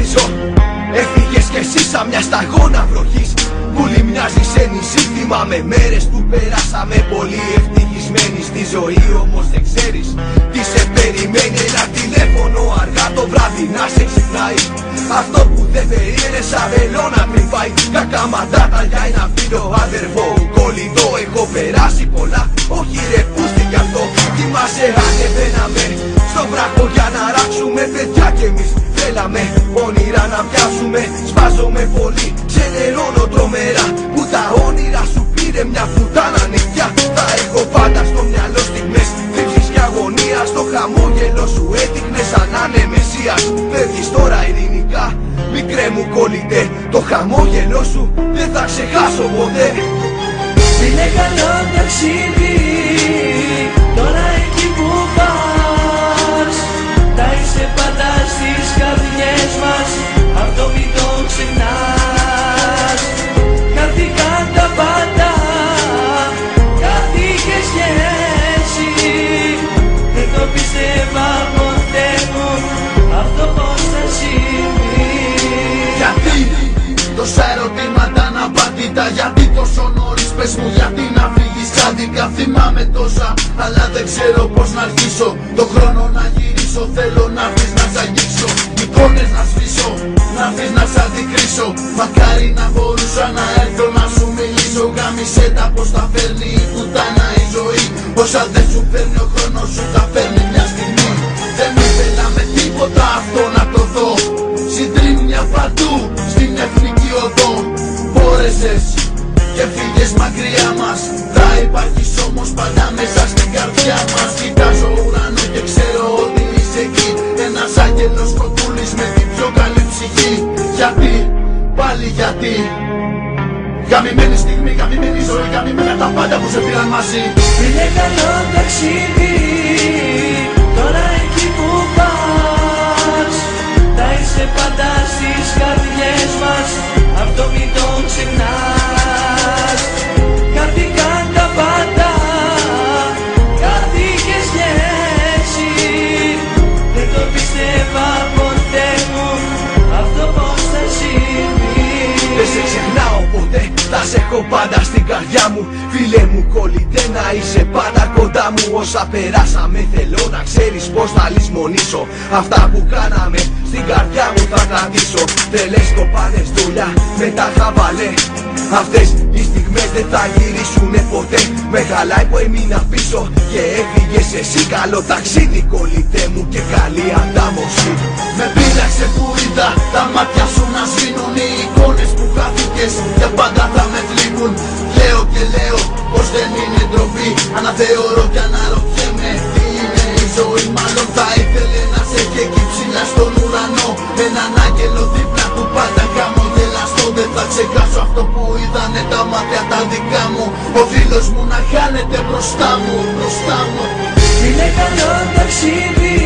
γνωρίζω. Έφυγες κι εσύ σαν μια σταγόνα βροχής. Πολύ μοιάζει σε νησί, θυμάμαι μέρες που περάσαμε πολύ ευτυχισμένοι στη ζωή. Όμως δεν ξέρεις τι σε περιμένει. Ένα τηλέφωνο αργά το βράδυ να σε ξυπνάει. Αυτό που δεν περίμενες σαν βελόνα κρυφάει. Κακαματάτα για ένα φίλο αδερφό. Κολλητό έχω περάσει πολλά. Όχι ρε πούστη κι αυτό. Θυμάσαι ανεβαίναμε στον βράχο για να ράξουμε. Παιδιά κι εμείς θέλαμε όνειρα να πιάσουμε. Σπάζομαι πολύ, ξενερώνω τρομερά. Που τα όνειρα σου πήρε μια φουτάνα νυχτιά. Τα έχω πάντα στο μυαλό στιγμές θλίψης και αγωνία. Στο χαμόγελο σου έδειχνες σαν να είναι Μεσσίας. Φεύγεις τώρα ειρηνικά, μικρέ μου κολλητέ. Το χαμόγελο σου δεν θα ξεχάσω ποτέ. Είναι καλό ταξίδι, τώρα εκεί που πας. Θα είσαι πάντα στις καρδιές μας, αυτό μην το ξεχνάς. Χάθηκαν τα πάντα, χάθηκες και έτσι. Δεν το πίστευα ποτέ μου, αυτό πως θα συμβεί. Γιατί τόσα ερωτήματα αναπάντητα, γιατί τόσο νωρίς, πες μου γιατί να φύγεις κάδικα. Θυμάμαι τόσα, αλλά δεν ξέρω πως να αρχίσω. Το χρόνο να γυρίσω, θέλω να έρθεις να σ' αγγίξω. Εικόνες να σβήσω, να έρθεις να σ' αντικρίσω. Μακάρι να μπορούσα να έρθω να σου μιλήσω. Γάμισε τα πως τα φέρνει η κουτάνα η ζωή. Όσα δεν σου φέρνει ο χρόνος σου τα φέρνει μια στιγμή. Δεν ήθελα με τίποτα αυτό να το δω. Συντρίμμια παντού στην εθνική οδό. Μπόρεσες και φύγες μακριά μας. Θα υπάρχεις όμως πάντα μέσα στην καρδιά μας. Κοιτάζω ουρανό και ξέρω ότι είσαι εκεί. Ένας άγγελος κοκκούλης με την πιο καλή ψυχή. Γιατί, πάλι γιατί. Γαμημένη στιγμή, γαμημένη ζωή, γαμημένα τα πάντα που σε πήραν μαζί. Είναι καλό ταξίδι, τώρα εκεί που πας. Θα είσαι πάντα στις καρδιές μας, αυτό μην το ξεχνάς. Χάθηκαν τα πάντα, χάθηκες κι έτσι. Δεν το πίστευα ποτέ μου, αυτό πως θα συμβεί. Δεν σε ξεχνάω ποτέ, θα σε έχω πάντα στην καρδιά μου. Φίλε μου κολλητέ, να είσαι πάντα κοντά μου. Όσα περάσαμε θέλω να ξέρεις πως θα λησμονήσω. Αυτά που κάναμε στην καρδιά μου θα κρατήσω. Τελεσκοπάνες δουλειά με τα χαβαλέ. Αυτές οι στιγμές δεν θα γυρίσουνε ποτέ. Με χαλάει που έμεινα πίσω και έφυγες εσύ. Καλό ταξίδι κολλητέ μου και καλή αντάμωση. Με πείραξε που είδα τα μάτια σου να σβήνουν. Οι εικόνες που χάθηκες για πάντα θα με θλίβουν. Λέω και λέω πως δεν είναι ντροπή. Αναθεωρώ και αναρωτιέμαι τι είναι η ζωή. Μάλλον θα ήθελε να σε έχει εκεί ψηλά στον ουρανό. Έναν άγγελο δίπλα του πάντα χαμογελαστό. Δεν θα ξεχάσω αυτό που είδανε τα μάτια τα δικά μου. Ο φίλος μου να χάνεται μπροστά μου, μπροστά μου. Είναι καλό ταξίδι,